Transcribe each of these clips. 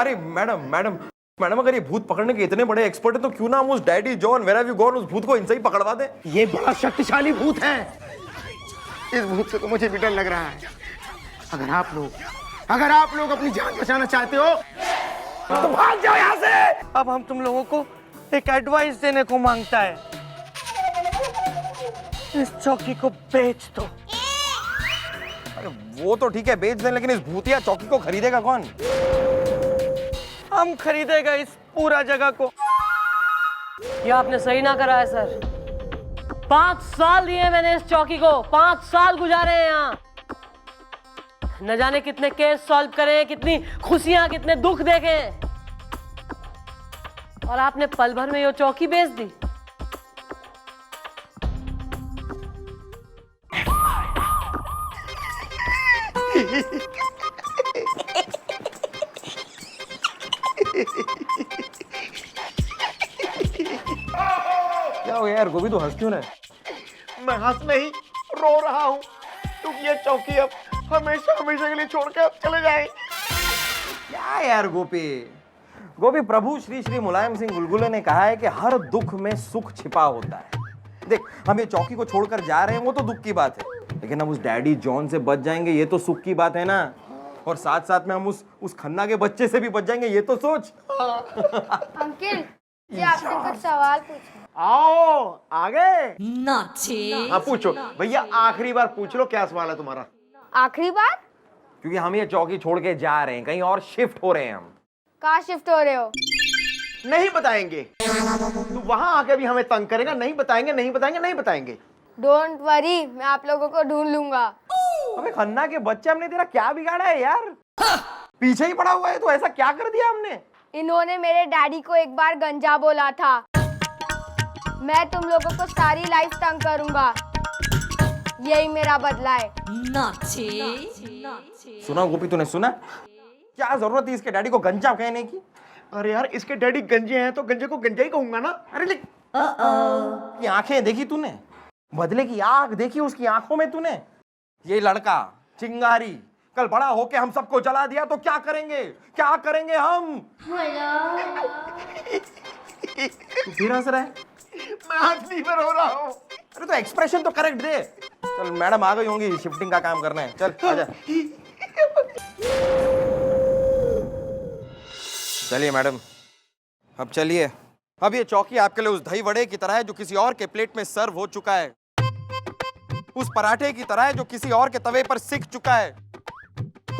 अरे madam madam madam, अगर ये भूत पकड़ने के इतने बड़े एक्सपर्ट है तो क्यों ना हम उस daddy John where have you gone उस भूत को इनसे ही पकड़वा दें। ये बड़ा शक्तिशाली भूत है। इस भूत से तो मुझे भी डर लग रहा है। अगर आप लोग अपनी जान बचाना चाहते हो तो भाग जाओ यहाँ से। अब हम तुम लोगों को एक एडवाइस देने को मांगता है, इस चौकी को बेच दो। अरे वो तो ठीक है बेच दें, लेकिन इस भूतिया चौकी को खरीदेगा कौन? हम खरीदेगा इस पूरा जगह को। ये आपने सही ना करा है सर। 5 साल दिए मैंने इस चौकी को, 5 साल गुजारे हैं यहाँ। न जाने कितने केस सॉल्व करे, कितनी खुशियां कितने दुख देखे, और आपने पल भर में ये चौकी बेच दी। क्या हो गया यार गोभी, तू हंस क्यों रहा है? मैं हंस नहीं रो रहा हूँ, क्योंकि ये चौकी अब हमेशा हमेशा के लिए छोड़ के अब चले जाए। क्या यार गोपी, गोपी प्रभु श्री श्री मुलायम सिंह गुलगुले ने कहा है कि हर दुख में सुख छिपा होता है। देख, हम ये चौकी को छोड़कर जा रहे हैं वो तो दुख की बात है, लेकिन हम उस डैडी जॉन से बच जाएंगे ये तो सुख की बात है ना। और साथ साथ में हम उस खन्ना के बच्चे से भी बच जाएंगे ये तो सोच। अंकल जी आपसे कुछ सवाल पूछना। आओ आगे। Naughty. हाँ पूछो भैया, आखिरी बार पूछ लो, क्या सवाल है तुम्हारा? आखिरी बार? क्योंकि हम ये चौकी छोड़ के जा रहे हैं, कहीं और शिफ्ट हो रहे हैं हम। कहाँ शिफ्ट हो रहे हो? नहीं बताएंगे। तू वहां आके भी हमें तंग करेगा। नहीं बताएंगे नहीं बताएंगे नहीं बताएंगे। डोंट वरी, मैं आप लोगों को ढूंढ लूंगा। अबे खन्ना के बच्चे, हमने तेरा क्या बिगाड़ा है यार? पीछे ही पड़ा हुआ है तो ऐसा क्या कर दिया हमने? इन्होंने मेरे डैडी को एक बार गंजा बोला था। मैं तुम लोगों को सारी लाइफ तंग करूंगा, यही मेरा बदला है। Naughty. सुना गोपी, तूने सुना? क्या जरूरत थी इसके डैडी को गंजा कहने की? अरे यार, इसके डैडी गंजे हैं तो गंजे को गंजा ही कहूंगा ना। अरे लेकिन आंखें देखी तूने? बदले की आग देखी उसकी आंखों में तूने? ये लड़का चिंगारी कल बड़ा होके हम सबको जला दिया तो क्या करेंगे? क्या करेंगे हम? तू फिर हंस रहा है? मैं हंसनी पर हो रहा हूँ। अरे तो एक्सप्रेशन तो करेक्ट दे। चल मैडम आ गई होंगी, शिफ्टिंग का काम करना है, चल आजा। चलिए मैडम, अब चलिए। अब ये चौकी आपके लिए उस दही वड़े की तरह है जो किसी और के प्लेट में सर्व हो चुका है, उस पराठे की तरह है जो किसी और के तवे पर सिक चुका है,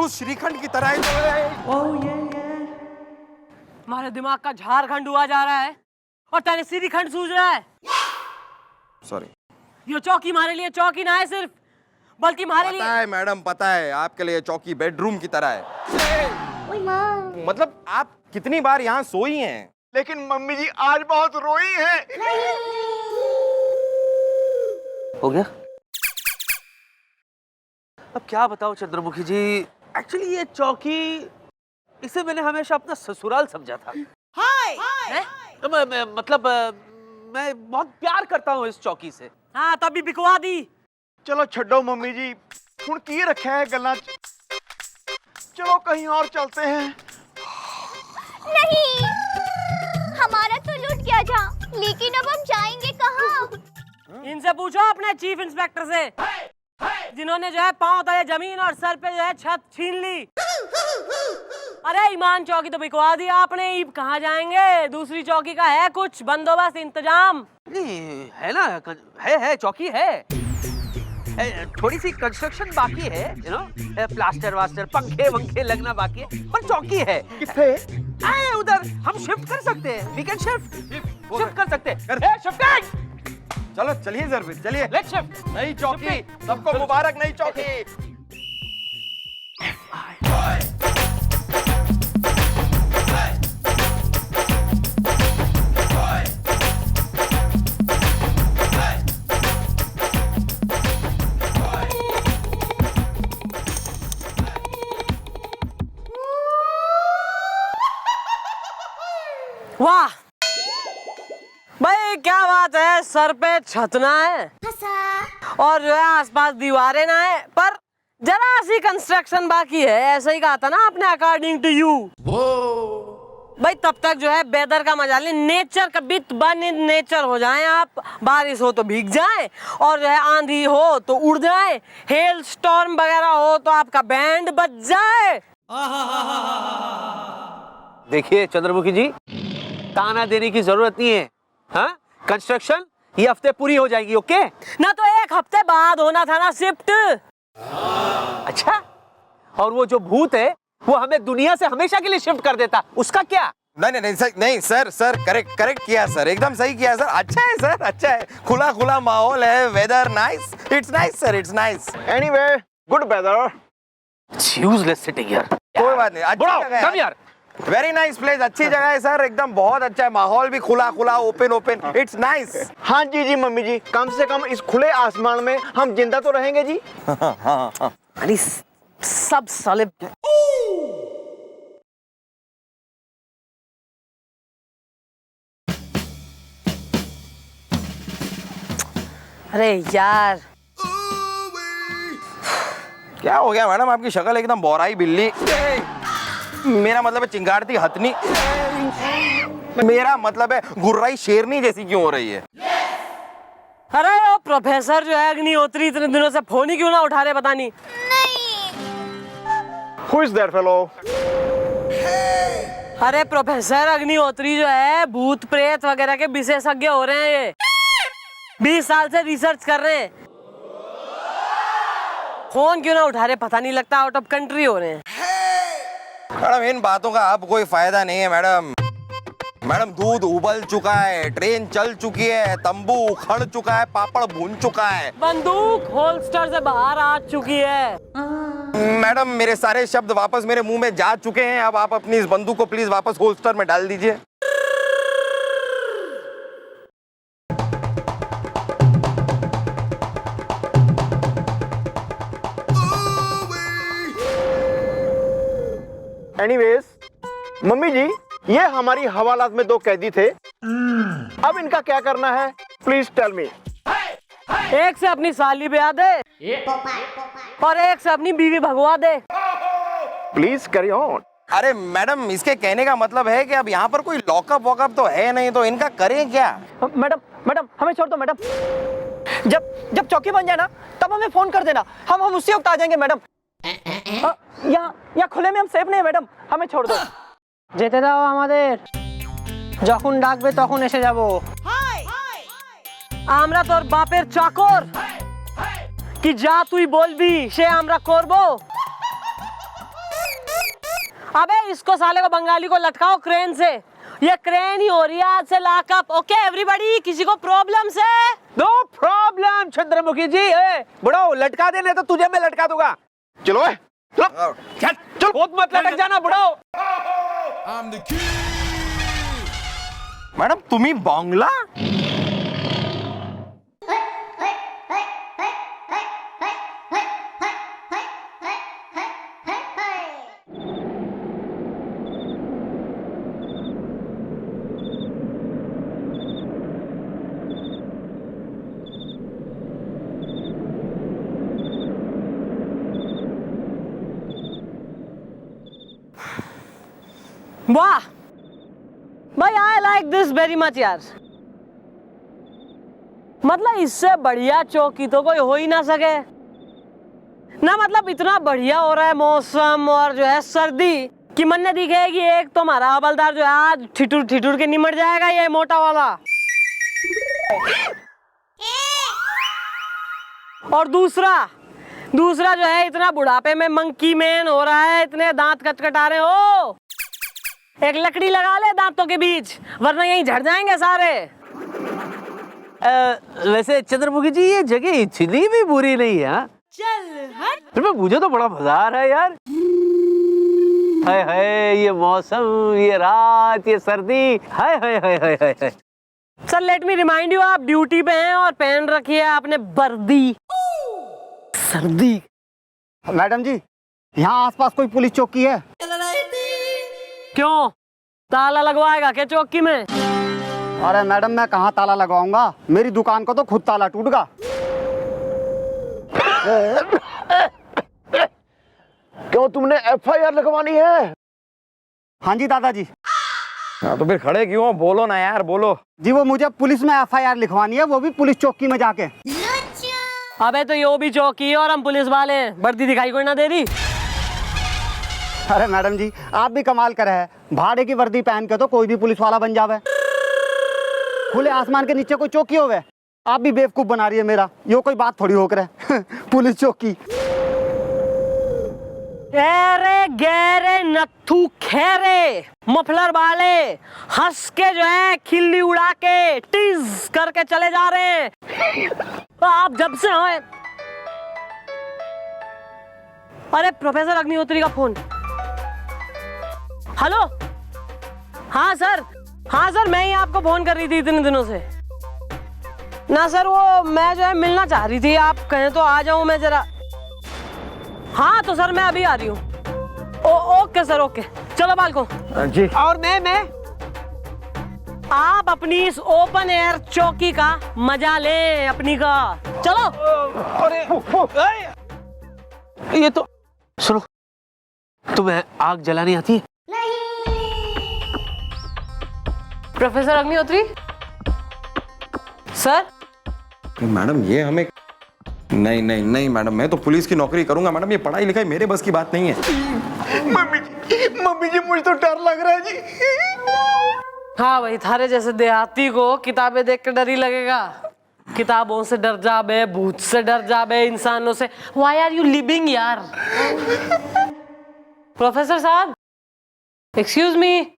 उस श्रीखंड की तरह है जो हमारे दिमाग का झारखंड हुआ जा रहा है और तेरे श्रीखंड सूझ रहा है। सॉरी, ये चौकी हमारे लिए चौकी ना है सिर्फ, बल्कि हमारे लिए पता है मैडम, पता है आपके लिए चौकी बेडरूम की तरह है। मतलब आप कितनी बार यहाँ सोई हैं? लेकिन मम्मी जी आज बहुत रोई है। हो गया? अब क्या बताओ चंद्रमुखी जी, एक्चुअली ये चौकी, इसे मैंने हमेशा अपना ससुराल समझा था। मतलब मैं बहुत प्यार करता हूँ इस चौकी से। हाँ तभी बिकवा दी। चलो छड्डो मम्मी जी, हुण की रखा है गल्ला। चलो कहीं और चलते हैं। नहीं, हमारा तो लूट गया था, लेकिन अब हम जाएंगे कहाँ? इनसे पूछो अपने चीफ इंस्पेक्टर से, जिन्होंने जो है पांव तले जमीन और सर पे जो है छत छीन ली। अरे ईमान चौकी तो बिकवा दी आपने, अब कहाँ जाएंगे? दूसरी चौकी का है कुछ बंदोबस्त इंतजाम? नहीं है ना, है चौकी है, थोड़ी सी कंस्ट्रक्शन बाकी है, यू नो, प्लास्टर वास्टर पंखे वंखे लगना बाकी है, पर चौकी है। किथे? उधर हम शिफ्ट कर सकते हैं, वी कैन शिफ्ट कर सकते हैं। शिफ्टिंग! चलो चलिए जरूर, चलिए लेट्स शिफ्ट। नई चौकी, सबको मुबारक नई चौकी। वाह भाई, क्या बात है, सर पे छत ना है और जो है आसपास दीवारें ना है, पर जरा सी कंस्ट्रक्शन बाकी है, ऐसा ही कहा था ना आपने, अकॉर्डिंग टू यू। भाई तब तक जो है वेदर का मजा ले, नेचर का बिट बन नेचर हो जाएं आप, बारिश हो तो भीग जाएं, और जो है आंधी हो तो उड़ जाएं, हेल स्टॉर्म वगैरह हो तो आपका बैंड बज जाए। देखिए चंद्रमुखी जी, ताना देने की जरूरत नहीं है। हाँ, कंस्ट्रक्शन ये हफ्ते पूरी हो जाएगी। ओके ना तो 1 हफ्ते बाद होना था ना शिफ्ट। अच्छा, और वो जो भूत है वो हमें दुनिया से हमेशा के लिए शिफ्ट कर देता, उसका क्या? नहीं सर करेक्ट किया सर, एकदम सही किया सर। अच्छा है सर, अच्छा है, खुला खुला माहौल है, weather nice, it's nice sir, it's nice. Anyway, good weather. Useless sitting here. कोई बात नहीं, अच्छी जगह है। कम यार। वेरी नाइस प्लेस, अच्छी जगह है सर, एकदम बहुत अच्छा है, माहौल भी खुला खुला, ओपन, इट्स नाइस। हाँ जी मम्मी जी, कम से कम इस खुले आसमान में हम जिंदा तो रहेंगे जी। अरे सब साले अरे यार, क्या हो गया मैडम, आपकी शक्ल एकदम बोराई बिल्ली, मेरा मतलब है चिंगारती हथनी, मेरा मतलब है गुर्राई शेरनी जैसी क्यों हो रही है? अरे वो प्रोफेसर जो है अग्निहोत्री इतने दिनों से फोन ही क्यों ना उठा रहे, पता नहीं। Who is that fellow? अरे प्रोफेसर अग्निहोत्री जो है भूत प्रेत वगैरह के विशेषज्ञ हो रहे हैं, ये 20 साल से रिसर्च कर रहे हैं, फोन क्यों ना उठा रहे पता नहीं, लगता आउट ऑफ कंट्री हो रहे हैं। मैडम इन बातों का अब कोई फायदा नहीं है मैडम। मैडम दूध उबल चुका है, ट्रेन चल चुकी है, तंबू उखड़ चुका है, पापड़ भून चुका है, बंदूक होल्स्टर से बाहर आ चुकी है। मैडम मेरे सारे शब्द वापस मेरे मुंह में जा चुके हैं, अब आप अपनी इस बंदूक को प्लीज वापस होल्स्टर में डाल दीजिए। एनीवेज, मम्मी जी, ये हमारी हवालात में 2 कैदी थे, अब इनका क्या करना है, प्लीज टेल मी। एक से अपनी साली ब्याह दे और एक से अपनी बीवी भगवा दे। Please carry on. अरे मैडम इसके कहने का मतलब है कि अब यहाँ पर कोई लॉकअप वॉकअप तो है नहीं, तो इनका करें क्या? मैडम हमें छोड़ दो मैडम, जब चौकी बन जाए ना तब हमें फोन कर देना, हम उसी वक्त आ जाएंगे मैडम। यहाँ खुले में हम सेफ नहीं है मैडम, हमें छोड़ दो। যেতে দাও আমাদের, যখন ডাকবে তখন এসে যাব। আমরা তোর বাপের চাকর কি যা তুই বলবি সে আমরা করব। अबे इसको साले को बंगाली को लटकाओ क्रेन से, ये क्रेन ही हो रही है आज से लॉकअप। ओके एवरीबॉडी, किसी को प्रॉब्लम से? नो प्रॉब्लम चंद्रमुखी जी। बड़ो लटका देने तो तुझे मैं लटका दूंगा। चलो चल बहुत मत लटक जाना बड़ो। मैडम तुम्ही बांग्ला? वाह भाई, I like this very much यार। मतलब इससे बढ़िया चौकी तो कोई हो ही ना सके ना। मतलब इतना बढ़िया हो रहा है मौसम और जो है सर्दी कि मन ने दिखेगी। एक तो हमारा हवलदार जो है आज ठिठुर के निमट जाएगा, ये मोटा वाला, और दूसरा जो है इतना बुढ़ापे में मंकी मैन हो रहा है, इतने दांत कटकटा रहे हो। एक लकड़ी लगा ले दांतों के बीच, वरना यहीं झड़ जाएंगे सारे। वैसे चंद्रमुखी जी ये जगह इतनी भी बुरी नहीं है। चल हट। मुझे तो बड़ा मजा आ रहा है यार। हाय हाय, ये मौसम, ये रात, ये सर्दी, हाय हाय हाय हाय हाय। Sir let me remind you, आप ड्यूटी पे हैं और पहन रखी है आपने वर्दी। सर्दी। मैडम जी, यहाँ आसपास कोई पुलिस चौकी है? क्यों, ताला लगवाएगा क्या चौकी में? अरे मैडम मैं कहाँ ताला लगवाऊंगा, मेरी दुकान को तो खुद ताला टूट गया। क्यों तुमने FIR लगवानी है? हाँ जी दादाजी। हाँ तो फिर खड़े क्यों हो? बोलो ना यार, बोलो। जी वो मुझे पुलिस में FIR लिखवानी है, वो भी पुलिस चौकी में जाके। अबे तो यो भी चौकी है और हम पुलिस वाले हैं, वर्दी दिखाई कोई ना दे रही। अरे मैडम जी आप भी कमाल करे है, भाड़े की वर्दी पहन के तो कोई भी पुलिस वाला बन जावे। खुले आसमान के नीचे कोई चौकी होवे, आप भी बेवकूफ बना रही है मेरा। यो कोई बात थोड़ी हो कर है पुलिस चौकी। गहरे गहरे नत्थू खेरे मफलर वाले हंस के जो है खिल्ली उड़ा के टीज करके चले जा रहे हैं। तो आप जब से आए। अरे प्रोफेसर अग्निहोत्री का फोन। हेलो। हाँ सर मैं ही आपको फोन कर रही थी इतने दिनों से ना सर। वो मैं जो है मिलना चाह रही थी, आप कहें तो आ जाऊं मैं जरा। हाँ तो सर मैं अभी आ रही हूँ। ओके सर ओके, चलो बालको जी। और मैं आप अपनी इस ओपन एयर चौकी का मजा ले अपनी का। चलो। अरे ये तो सुनो, तुम्हें आग जलानी आती है? Professor Agnihotri sir. मैडम ये हमें नहीं मैडम, मैं तो पुलिस की नौकरी करूंगा मैडम। ये पढ़ाई लिखाई मेरे बस की बात नहीं है। मम्मी जी मुझे तो डर लग रहा है जी। हाँ भाई, थारे जैसे देहाती को किताबें देख के डर ही लगेगा। किताबों से डर जाबे, भूत से डर जाबे, इंसानों से। Why are you living यार? प्रोफेसर साहब, एक्सक्यूज मी।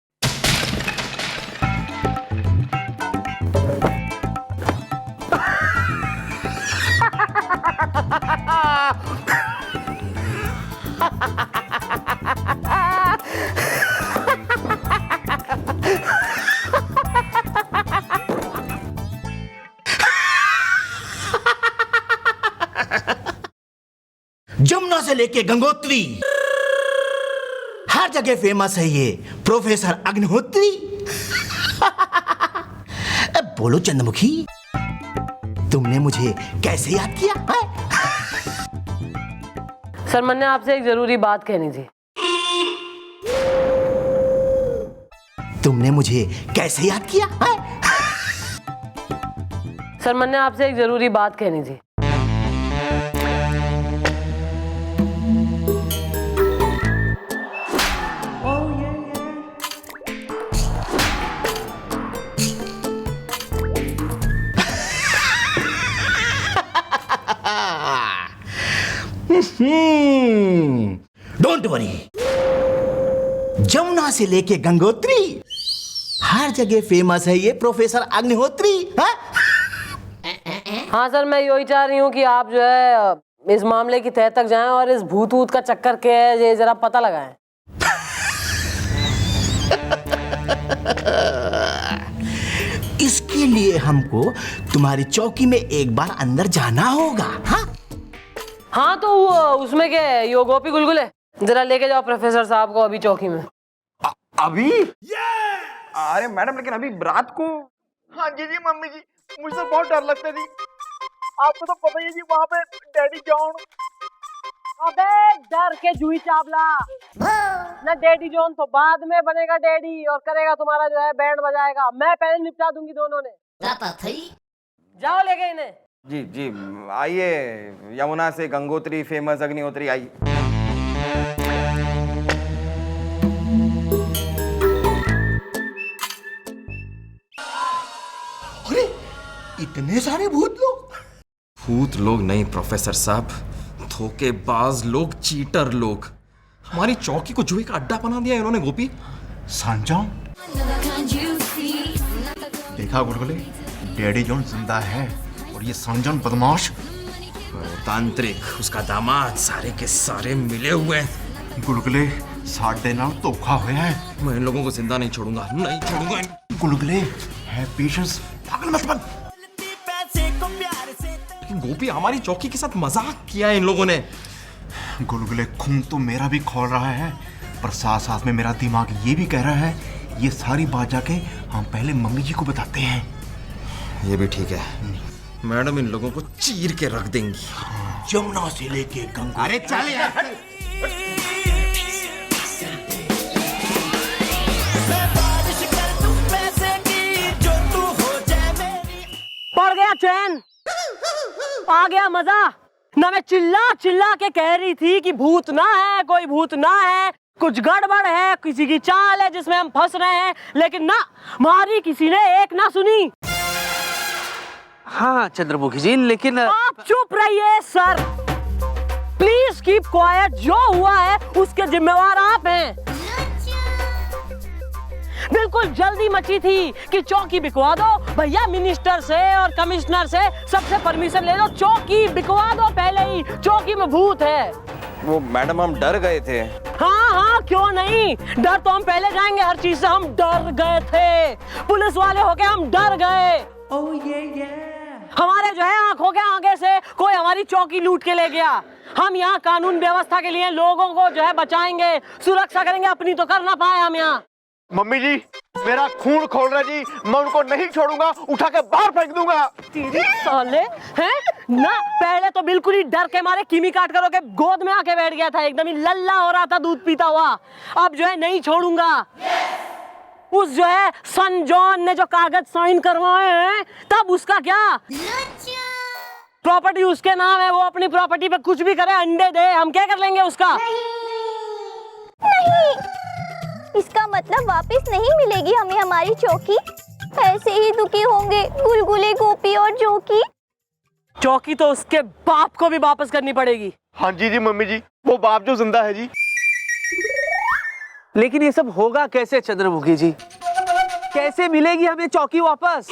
जमुना से लेके गंगोत्री हर जगह फेमस है ये प्रोफेसर अग्निहोत्री। बोलो चंद्रमुखी, तुमने मुझे कैसे याद किया है? सर मैंने आपसे एक जरूरी बात कहनी थी। तुमने मुझे कैसे याद किया है? सर मैंने आपसे एक जरूरी बात कहनी थी। डोंट वरी, जमुना से लेके गंगोत्री हर जगह फेमस है ये प्रोफेसर अग्निहोत्री। हाँ सर, मैं यही चाह रही हूँ कि आप जो है इस मामले की तह तक जाएं और इस भूत वूत का चक्कर क्या है ये जरा पता लगाएं। इसके लिए हमको तुम्हारी चौकी में एक बार अंदर जाना होगा। हाँ तो वो उसमें क्या है, यो गोपी गुलगुले जरा लेके जाओ प्रोफेसर साहब को अभी चौकी में। अभी? अरे मैडम लेकिन अभी रात को। हाँ जी मम्मी जी, मुझे तो बहुत डर लगता थी। आपको तो पता ही है जी, वहाँ पे डैडी जॉन। अबे डर के जूही चावला ना, डैडी जॉन तो बाद में बनेगा डैडी और करेगा तुम्हारा जो है बैंड बजाएगा। मैं पहले निपटा दूंगी दोनों ने। जाओ लेके इन्हें। जी जी आइए, यमुना से गंगोत्री फेमस अग्निहोत्री आइए। अरे इतने सारे भूत लोग? भूत लोग नहीं प्रोफेसर साहब, धोखेबाज लोग, चीटर लोग। हमारी चौकी को जुए का अड्डा बना दिया इन्होंने। गोपी सांजों देखा गुलगुले, डैडी जॉन जिंदा है और ये सांजन बदमाश तांत्रिक उसका दामाद सारे के सारे मिले हुए हैं। गुलगुले साढ़े नाल धोखा होया है। मैं इन लोगों को जिंदा नहीं छोड़ूंगा, नहीं छोड़ूंगा। गुलगुले है पेशेंस, पागल मत बन। गोपी हमारी चौकी के साथ मजाक किया है इन लोगों ने। गुलगुले खून तो मेरा भी खोल रहा है, पर साथ साथ में मेरा दिमाग ये भी कह रहा है ये सारी बात जाके हम पहले मम्मी जी को बताते हैं। ये भी ठीक है, मैडम इन लोगों को चीर के रख देंगी। जमुना से लेके गंगा। अरे चल यार। चैन, आ गया मजा। ना मैं चिल्ला चिल्ला के कह रही थी कि भूत ना है, कोई भूत ना है, कुछ गड़बड़ है, किसी की चाल है जिसमें हम फंस रहे हैं, लेकिन ना, मारी किसी ने एक ना सुनी। हाँ चंद्रमुखी जी, लेकिन आप चुप रहिए सर, प्लीज कीप क्वाइट। जो हुआ है उसके जिम्मेवार आप हैं। बिल्कुल जल्दी मची थी कि चौकी बिकवा दो भैया, मिनिस्टर से और कमिश्नर से सबसे परमिशन ले लो, चौकी बिकवा दो पहले ही, चौकी में भूत है। वो मैडम हम डर गए थे। हाँ हाँ क्यों नहीं, डर तो हम पहले जाएंगे, हर चीज से हम डर गए थे, पुलिस वाले होके हम डर गए। हमारे जो है आंखों के आगे से कोई हमारी चौकी लूट के ले गया। हम यहाँ कानून व्यवस्था के लिए लोगों को जो है बचाएंगे, सुरक्षा करेंगे, अपनी तो कर ना पाए हम यहाँ। मम्मी जी, मेरा खून खोल रहा जी, मैं उनको नहीं छोड़ूंगा, उठा के बाहर फेंक दूंगा। तेरी साले हैं ना, पहले तो बिल्कुल ही डर के मारे कीमी काट कर के गोद में आके बैठ गया था, एकदम ही लल्ला हो रहा था दूध पीता हुआ। अब जो है नहीं छोड़ूंगा। उस जो है सन जॉन ने जो कागज साइन करवाए हैं, तब उसका क्या, प्रॉपर्टी उसके नाम है, वो अपनी प्रॉपर्टी पे कुछ भी करे, अंडे दे, हम क्या कर लेंगे उसका। नहीं, इसका मतलब वापस नहीं मिलेगी हमें हमारी चौकी। ऐसे ही दुखी होंगे गुलगुले, गोपी और जोकी। चौकी तो उसके बाप को भी वापस करनी पड़ेगी। हाँ जी मम्मी जी, वो बाप जो जिंदा है जी। लेकिन ये सब होगा कैसे चंद्रमुखी जी, कैसे मिलेगी हमें चौकी वापस?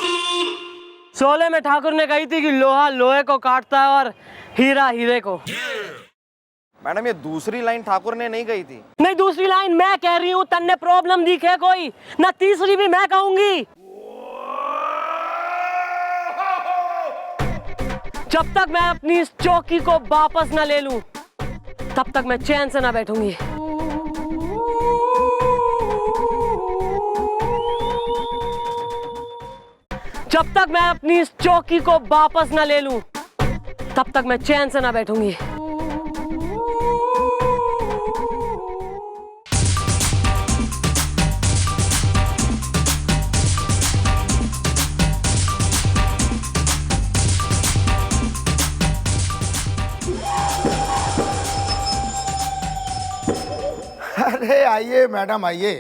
शोले में ठाकुर ने कही थी कि लोहा लोहे को काटता है और हीरा हीरे को। मैडम ये दूसरी लाइन ठाकुर ने नहीं कही थी। नहीं, दूसरी लाइन मैं कह रही हूँ, तन्ने प्रॉब्लम दिखे कोई ना, तीसरी भी मैं कहूंगी। जब तक मैं अपनी इस चौकी को वापस ना ले लूं, तब तक मैं चैन से ना बैठूंगी। जब तक मैं अपनी इस चौकी को वापस ना ले लूं, तब तक मैं चैन से ना बैठूंगी। अरे आइए मैडम, आइए,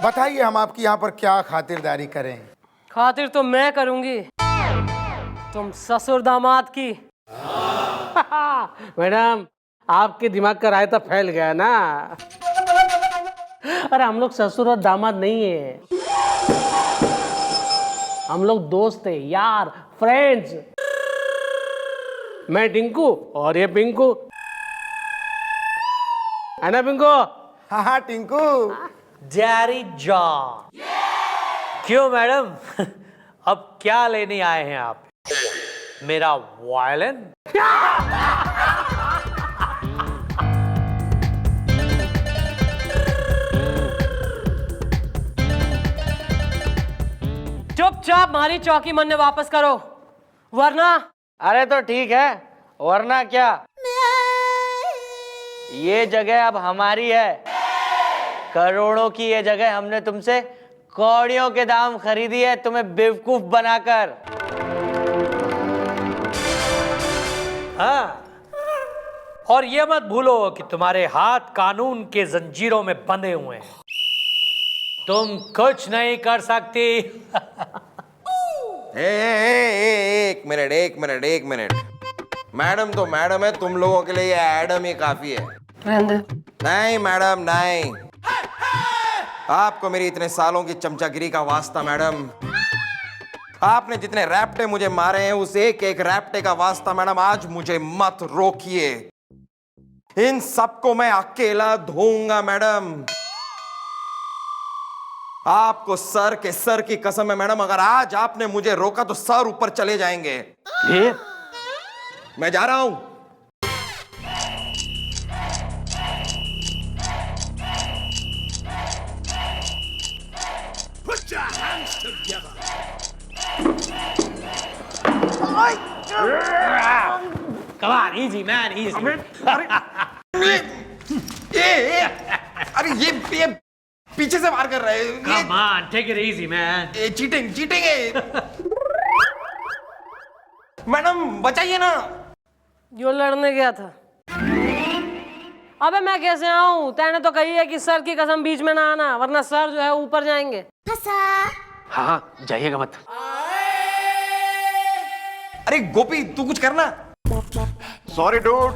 बताइए हम आपकी यहाँ पर क्या खातिरदारी करें। खातिर तो मैं करूंगी, तुम ससुर दामाद की। मैडम, आपके दिमाग का रायता फैल गया ना। अरे हम लोग ससुर और दामाद नहीं है, हम लोग दोस्त है, यार, फ्रेंड्स। मैं टिंकू और ये पिंकू है ना। पिंकू? हाँ हाँ टिंकू। जारी जा। क्यों मैडम, अब क्या लेने आए हैं आप? मेरा वायलिन? चुपचाप हमारी चौकी मन ने वापस करो, वरना। अरे तो ठीक है, वरना क्या, ये जगह अब हमारी है, करोड़ों की ये जगह हमने तुमसे कौड़ियों के दाम खरीदी है, तुम्हें बेवकूफ बनाकर। हाँ, और ये मत भूलो कि तुम्हारे हाथ कानून के जंजीरों में बंधे हुए हैं, तुम कुछ नहीं कर सकती। एक मिनट। मैडम तो मैडम है, तुम लोगों के लिए ये एडम ही काफी है। नहीं मैडम नहीं, आपको मेरी इतने सालों की चमचागिरी का वास्ता मैडम। आपने जितने रैप्टे मुझे मारे हैं, उस एक एक रैप्टे का वास्ता मैडम, आज मुझे मत रोकिए। इन सबको मैं अकेला धोऊंगा मैडम। आपको सर के सर की कसम है मैडम, अगर आज आपने मुझे रोका तो सर ऊपर चले जाएंगे। मैं जा रहा हूं। Put your hands together. Come on, easy man, easy. अरे ये पीछे से वार कर रहे हैं। Come on, take it easy man. Cheating है। मैडम बचाइए ना। जो लड़ने गया था। अबे मैं कैसे आऊं? तैने तो कही है कि सर की कसम बीच में ना आना, वरना सर जो है ऊपर जाएंगे। हाँ जाइएगा मत। अरे गोपी तू कुछ करना। सॉरी डूड,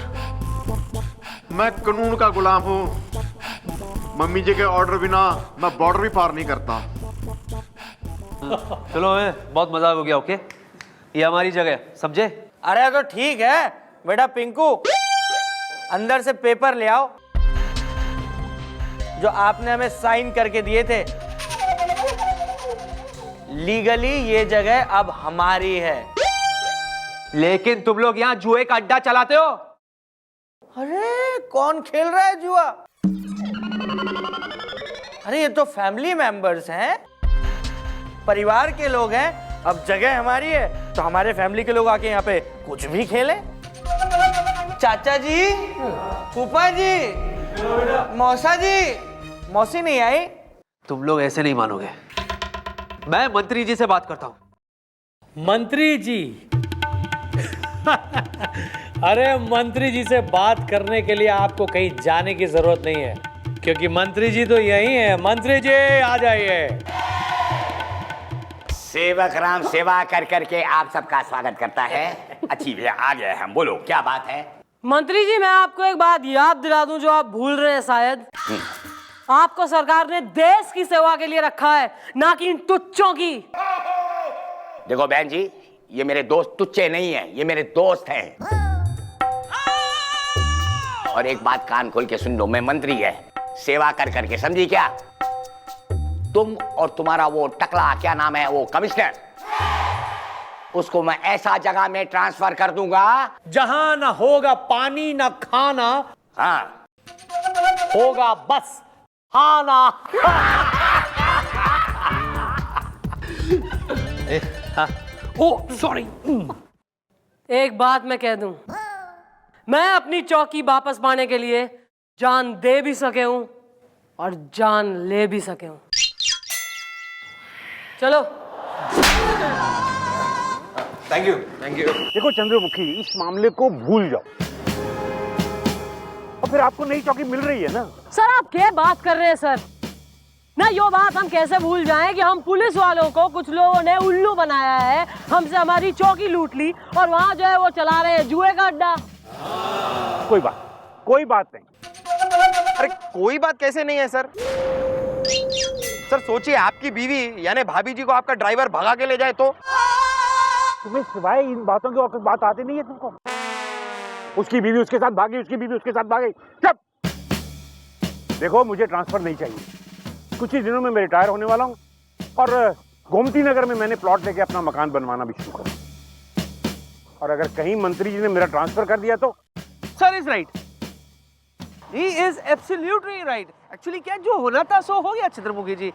मैं कानून का गुलाम हूँ। मम्मी जी के ऑर्डर बिना मैं बॉर्डर भी पार नहीं करता। चलो बहुत मजाक हो गया। ओके, ये हमारी जगह है, समझे? अरे तो ठीक है बेटा पिंकू, अंदर से पेपर ले आओ जो आपने हमें साइन करके दिए थे। लीगली ये जगह अब हमारी है। लेकिन तुम लोग यहाँ जुए का अड्डा चलाते हो। अरे कौन खेल रहा है जुआ? अरे ये तो फैमिली मेंबर्स हैं, परिवार के लोग हैं। अब जगह हमारी है तो हमारे फैमिली के लोग आके यहाँ पे कुछ भी खेलें। चाचा जी, फूफा जी, मौसा जी, मौसी नहीं आई? तुम लोग ऐसे नहीं मानोगे। मैं मंत्री जी से बात करता हूँ। मंत्री जी अरे मंत्री जी से बात करने के लिए आपको कहीं जाने की जरूरत नहीं है, क्योंकि मंत्री जी तो यही है। मंत्री जी आ जाइए। सेवक राम सेवा कर करके आप सबका स्वागत करता है। अच्छी भैया आ गए हम, बोलो क्या बात है? मंत्री जी मैं आपको एक बात याद दिला दूं जो आप भूल रहे हैं शायद। आपको सरकार ने देश की सेवा के लिए रखा है, ना कि इन तुच्चों की। देखो बहन जी, ये मेरे दोस्त तुच्चे नहीं है, ये मेरे दोस्त हैं। और एक बात कान खोल के सुन लो, मैं मंत्री है, सेवा कर करके, समझी क्या? तुम और तुम्हारा वो टकला क्या नाम है, वो कमिश्नर, उसको मैं ऐसा जगह में ट्रांसफर कर दूंगा जहां ना होगा पानी ना खाना, हाँ होगा बस खाना। ओ सॉरी। एक बात मैं कह दूं, मैं अपनी चौकी वापस पाने के लिए जान दे भी सके हूं और जान ले भी सके हूं। चलो। Thank you thank you. देखो चंद्रमुखी, इस मामले को भूल जाओ और फिर आपको नई चौकी मिल रही है ना। सर आप क्या बात कर रहे हैं सर? ना यो बात हम कैसे भूल जाएं कि हम पुलिस वालों को कुछ लोगों ने उल्लू बनाया है, हमसे हमारी चौकी लूट ली और वहां जो है वो चला रहे हैं जुए का अड्डा। कोई बात नहीं। अरे कोई बात कैसे नहीं है सर? सर सोचिए, आपकी बीवी यानी भाभी जी को आपका ड्राइवर भगा के ले जाए तो? तुम्हें सिवाय इन बातों की और कुछ बात आती नहीं है तुमको? उसकी बीवी उसके साथ भागी, उसकी बीवी उसके साथ भागी। चुप! देखो मुझे ट्रांसफर नहीं चाहिए। कुछ ही दिनों में मैं रिटायर होने वाला हूँ और गोमती नगर में मैंने प्लॉट लेके अपना मकान बनवाना भी शुरू करा। और अगर कहीं मंत्री जी ने मेरा ट्रांसफर कर दिया तो? Sir is right, he is absolutely right. Actually क्या जो होना था सो हो गया चंद्रमुखी जी।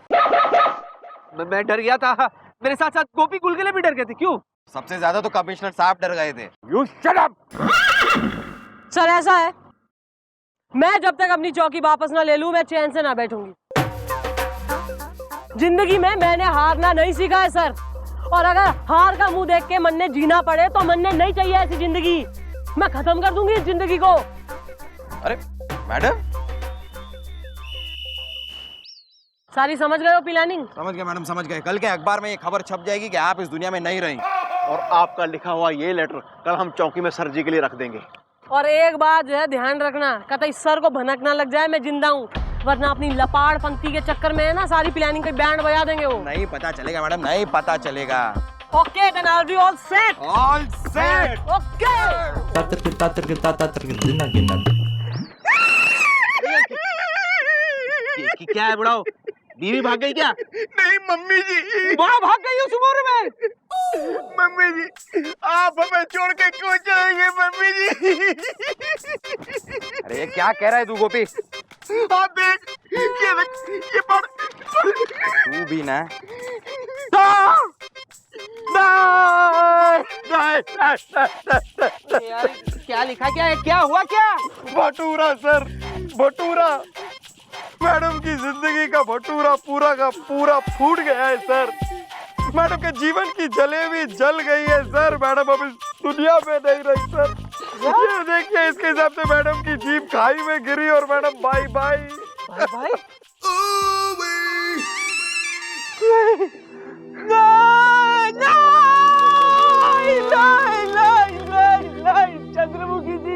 मैं डर गया था, मेरे साथ साथ गोपी गुलगुले भी डर गए थे। क्यों? सबसे ज्यादा तो कमिश्नर साहब डर गए थे। You shut up! सर ऐसा है, मैं जब तक अपनी चौकी वापस ना ले लूं मैं चैन से ना बैठूंगी। जिंदगी में मैंने हारना नहीं सीखा है सर, और अगर हार का मुंह देख के मन ने जीना पड़े तो मन ने नहीं चाहिए ऐसी जिंदगी। मैं खत्म कर दूंगी इस जिंदगी को। अरे मैडम, सारी समझ गए हो प्लानिंग? समझ गए मैडम, समझ गए। कल के अखबार में ये खबर छप जाएगी कि आप इस दुनिया में नहीं रही। और आपका लिखा हुआ ये लेटर कल हम चौकी में सर जी के लिए रख देंगे। और एक बात जो है ध्यान रखना, कतई सर को भनक ना लग जाए मैं जिंदा हूँ, वरना अपनी लपाड़ पंक्ति के चक्कर में है ना सारी प्लानिंग के बैंड बजा देंगे वो। नहीं पता चलेगा मैडम, नहीं पता चलेगा। Okay then I will be all set. All set. Okay. क्या है बुढ़ाओ, बीवी भाग गई क्या? नहीं मम्मी जी। वहाँ भाग गई उस उम्र में? मम्मी जी, आप हमें छोड़ के क्यों जाएंगे मम्मी जी? अरे क्या कह रहा है तू गोपी? आप देख, ये पढ़। तू भी ना। यार क्या लिखा, क्या है, क्या हुआ, क्या? भटूरा सर, भटूरा। मैडम की जिंदगी का भटूरा पूरा का पूरा फूट गया है सर। मैडम के जीवन की जलेबी जल गई है सर। मैडम अब दुनिया में नहीं रही सर। ये देखिए इसके हिसाब से मैडम की जीप खाई में गिरी और मैडम बाय बाय। भाई नहीं चंद्रमुखी जी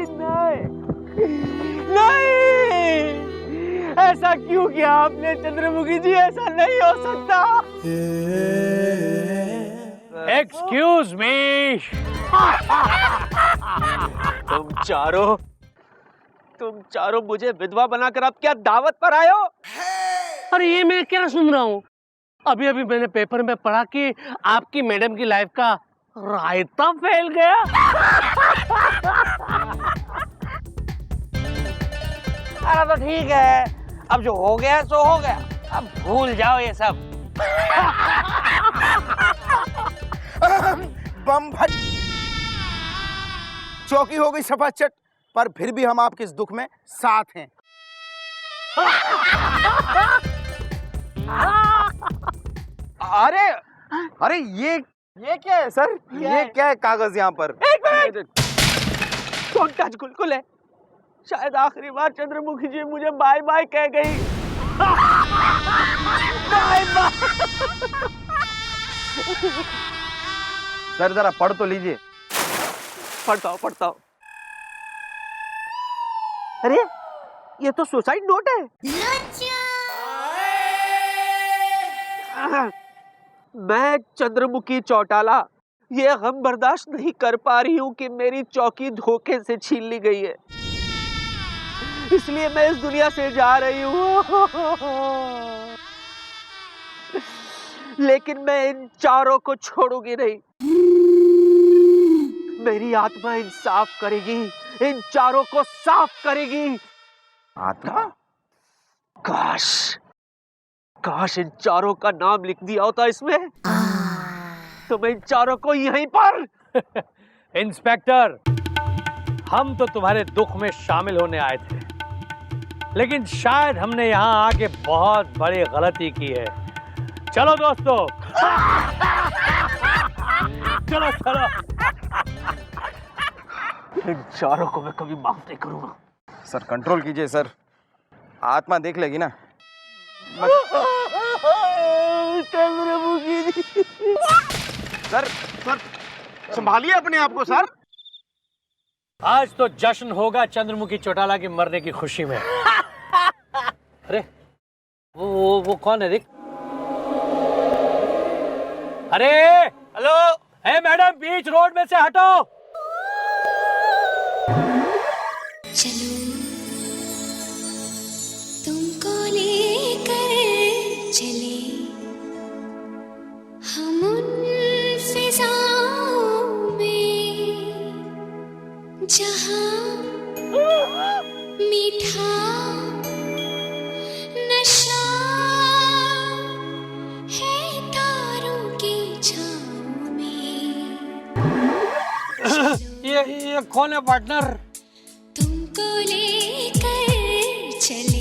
नहीं, ऐसा क्यों किया आपने चंद्रमुखी जी? ऐसा नहीं हो सकता। Excuse me. तुम चारों मुझे विधवा बनाकर अब क्या दावत पर आए हो? अरे ये मैं क्या सुन रहा हूँ? अभी अभी मैंने पेपर में पढ़ा कि आपकी मैडम की लाइफ का रायता फैल गया। अरे तो ठीक है, अब जो हो गया सो हो गया, अब भूल जाओ ये सब। बम भट चौकी हो गई सफाचट, पर फिर भी हम आपके इस दुख में साथ हैं। अरे अरे ये क्या है सर? ये क्या है कागज यहाँ पर? एक मिनट, कौन टच गुलगुल है? शायद आखिरी बार चंद्रमुखी जी मुझे बाय बाय कह गई। Bye bye. सर जरा पढ़ तो लीजिए। पढ़ता हूँ। अरे ये तो सुसाइड नोट है। मैं चंद्रमुखी चौटाला ये गम बर्दाश्त नहीं कर पा रही हूँ कि मेरी चौकी धोखे से छीन ली गई है, इसलिए मैं इस दुनिया से जा रही हूँ। लेकिन मैं इन चारों को छोड़ूंगी नहीं। मेरी आत्मा इंसाफ करेगी, इन चारों को साफ करेगी। आत्मा? काश इन चारों का नाम लिख दिया होता इसमें, तो मैं इन चारों को यहीं पर। इंस्पेक्टर, हम तो तुम्हारे दुख में शामिल होने आए थे, लेकिन शायद हमने यहाँ आके बहुत बड़ी गलती की है। चलो दोस्तों, चलो। इन चारों को मैं कभी माफ नहीं करूंगा। सर कंट्रोल कीजिए सर, आत्मा देख लेगी ना। सर संभालिए अपने आप को सर। आज तो जश्न होगा चंद्रमुखी चौटाला के मरने की खुशी में। अरे वो कौन है रिक? अरे हेलो, हे मैडम, बीच रोड में से हटो। चलो तुमको लेकर चले हम उन फिजाओं में जहां मीठा नशा है तारों की छाँव में। ये कौन है पार्टनर? तुमको लेकर चले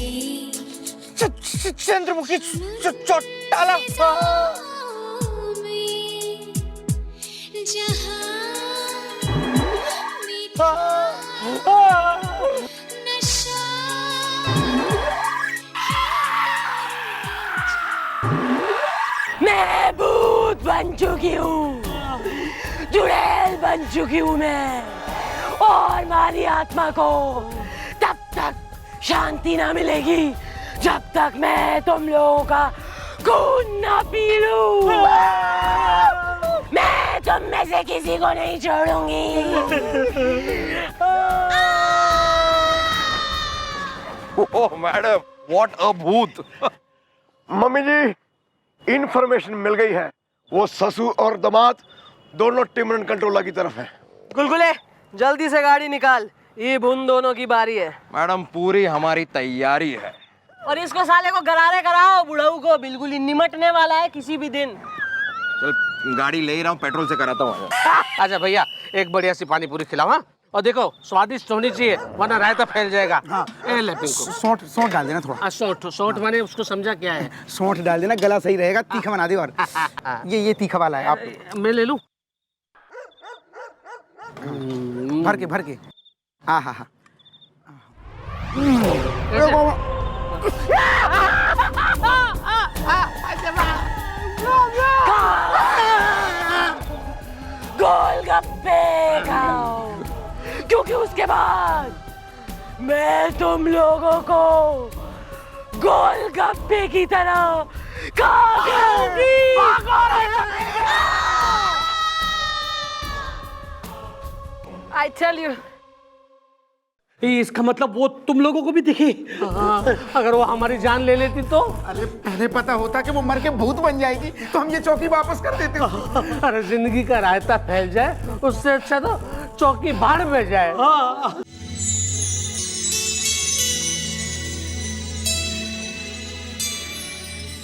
चंद्रमुखी चौटाला। मैं भूत बन चुकी हूँ, चुड़ैल बन चुकी हूँ मैं, और हमारी आत्मा को तब तक शांति ना मिलेगी जब तक मैं तुम लोगों का खून ना पी लूं। मैं तुम में से किसी को नहीं छोड़ूंगी। ओह मैडम, व्हाट अ भूत। मम्मी जी, इंफॉर्मेशन मिल गई है, वो ससुर और दामाद दोनों टिमरन कंट्रोलर की तरफ है। गुलगुले, जल्दी से गाड़ी निकाल, ये उन दोनों की बारी है। मैडम पूरी हमारी तैयारी है। और इसको साले को गरारे कराओ, बुढ़ऊ को बिल्कुल ही निमटने वाला है किसी भी दिन। चल गाड़ी ले ही रहा हूँ, पेट्रोल से कराता हूँ। अच्छा भैया, एक बढ़िया सी पानी पूरी खिलाओ। हाँ? और देखो स्वादिष्ट होनी चाहिए, वरना रायता फैल जाएगा। हाँ। ले पिंकू, सौंठ डाल देना थोड़ा। सौंठ माने उसको समझा क्या है? सौंठ डाल देना, गला सही रहेगा, तीखा बना दे। और ये तीखा वाला है, आप मैं ले लूं? भर के आ हा हा गोलगप्पे खाओ, क्योंकि उसके बाद मैं तुम लोगों को गोलगप्पे की तरह खा दूंगी। I tell you. इसका मतलब वो तुम लोगों को भी दिखी? अगर वो हमारी जान ले लेती तो? अरे पहले पता होता कि वो मर के भूत बन जाएगी तो हम ये चौकी वापस कर देते। अरे जिंदगी का रायता फैल जाए उससे अच्छा तो चौकी भाड़ में जाए।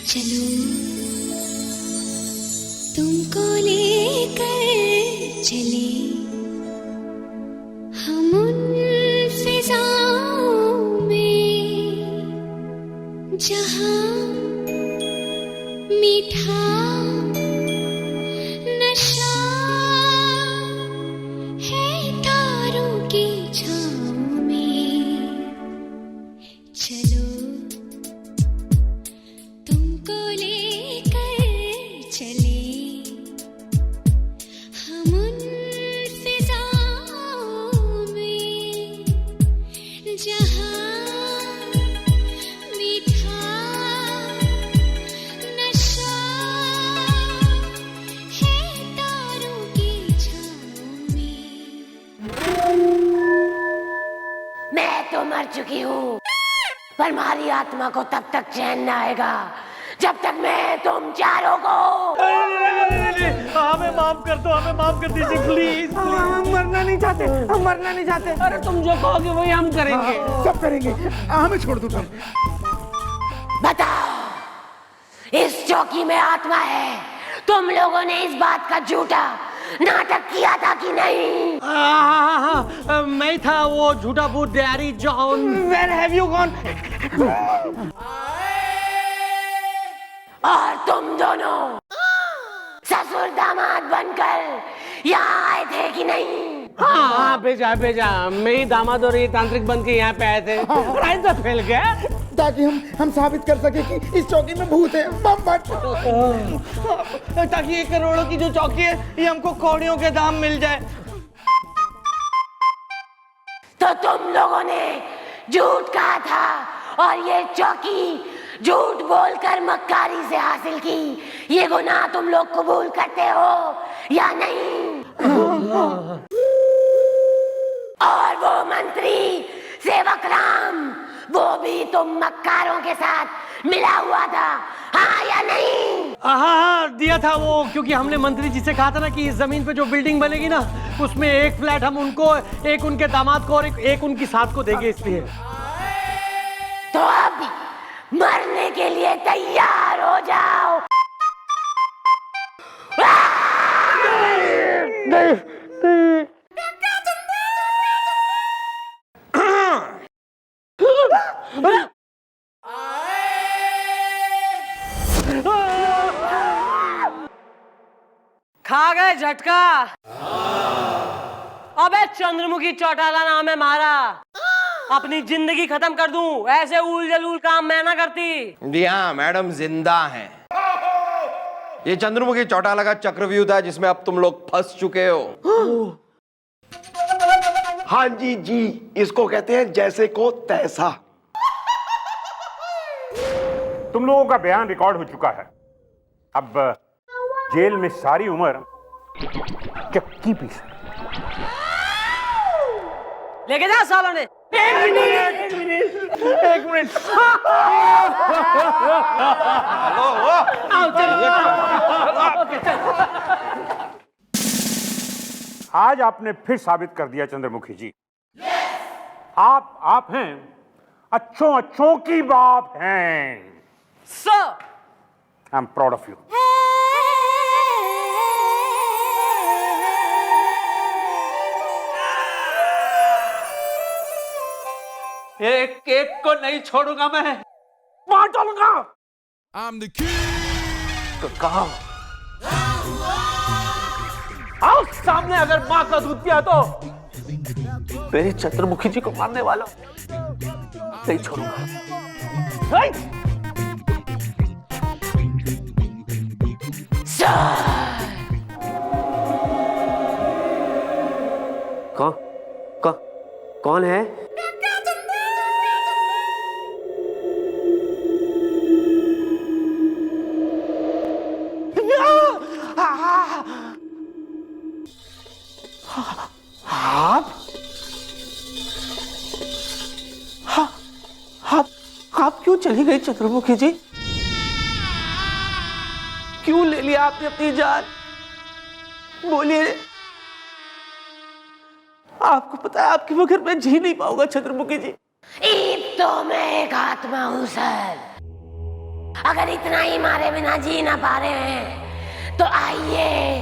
चलो तुमको लेकर चले हम उन फिजाओं में जहां मीठा नशा है तारों की छाँव में। चलो तुमको लेकर चले हम उन फिजाओं में जहां मीठा नशा है तारों की छाँव में। मैं तो मर चुकी हूँ, पर हमारी आत्मा को तब तक चैन न आएगा जब तक मैं तुम चारों को। हमें माफ कर दो, हमें माफ कर दीजिए प्लीज। हम मरना नहीं चाहते, हम मरना नहीं चाहते। अरे तुम जो कहोगे वही हम करेंगे। सब करेंगे, हमें छोड़ दो तुम। बताओ, इस चौकी में आत्मा है, तुम लोगों ने इस बात का झूठा नाटक किया था कि नहीं? हाँ, मैं था वो झूठा भूत daddy John. Where have you gone? और तुम दोनों ससुर दामाद बनकर यहाँ आए थे कि नहीं? हाँ, भेजा मैं ही दामाद और ये तांत्रिक बन के यहाँ पे आए थे। रायता फैल गया ताकि हम साबित कर सके कि इस चौकी में भूत है। बम फट। ताकि ये करोड़ों की जो चौकी है ये हमको कौड़ियों के दाम मिल जाए। तो तुम लोगों ने झूठ कहा था और ये चौकी झूठ बोलकर मक्कारी से हासिल की। ये गुनाह तुम लोग कबूल करते हो या नहीं? और वो मंत्री सेवक राम, वो भी तुम मक्कारों के साथ मिला हुआ था, हाँ या नहीं? हाँ, दिया था वो, क्योंकि हमने मंत्री जी से कहा था ना कि इस जमीन पे जो बिल्डिंग बनेगी ना उसमें एक फ्लैट हम उनको, एक उनके दामाद को और एक उनकी सास को देंगे, इसलिए। तो अब मरने के लिए तैयार हो जाओ। खा गए झटका। अबे चंद्रमुखी चौटाला नाम है मारा, अपनी जिंदगी खत्म कर दूं, ऐसे उल जलूल काम मैं ना करती। जी हाँ मैडम, जिंदा हैं। ये चंद्रमुखी चौटाला का चक्रव्यूह था जिसमें अब तुम लोग फंस चुके हो। हाँ जी जी, इसको कहते हैं जैसे को तैसा। तुम लोगों का बयान रिकॉर्ड हो चुका है। अब जेल में सारी उम्र चक्की पीस। लेके जा सालों ने। एक मिनट। आज आपने फिर साबित कर दिया चंद्रमुखी जी, आप हैं अच्छों की बाप हैं। Sir, I am proud of you. एक एक को नहीं छोड़ूंगा मैं, मार डालूंगा। कहा आओ सामने अगर माँ का दूध पिया तो मेरी चंद्रमुखी जी को मारने वाला नहीं छोड़ूंगा। कौन है? आप क्यों चली गई चंद्रमुखी जी? क्यों ले लिया आपने अपनी जान? बोलिए। आपको पता है आपके बगैर मैं जी नहीं पाऊंगा चंद्रमुखी जी। तो मैं एक आत्मा हूं सर। अगर इतना ही मारे बिना जी ना पा रहे हैं तो आइए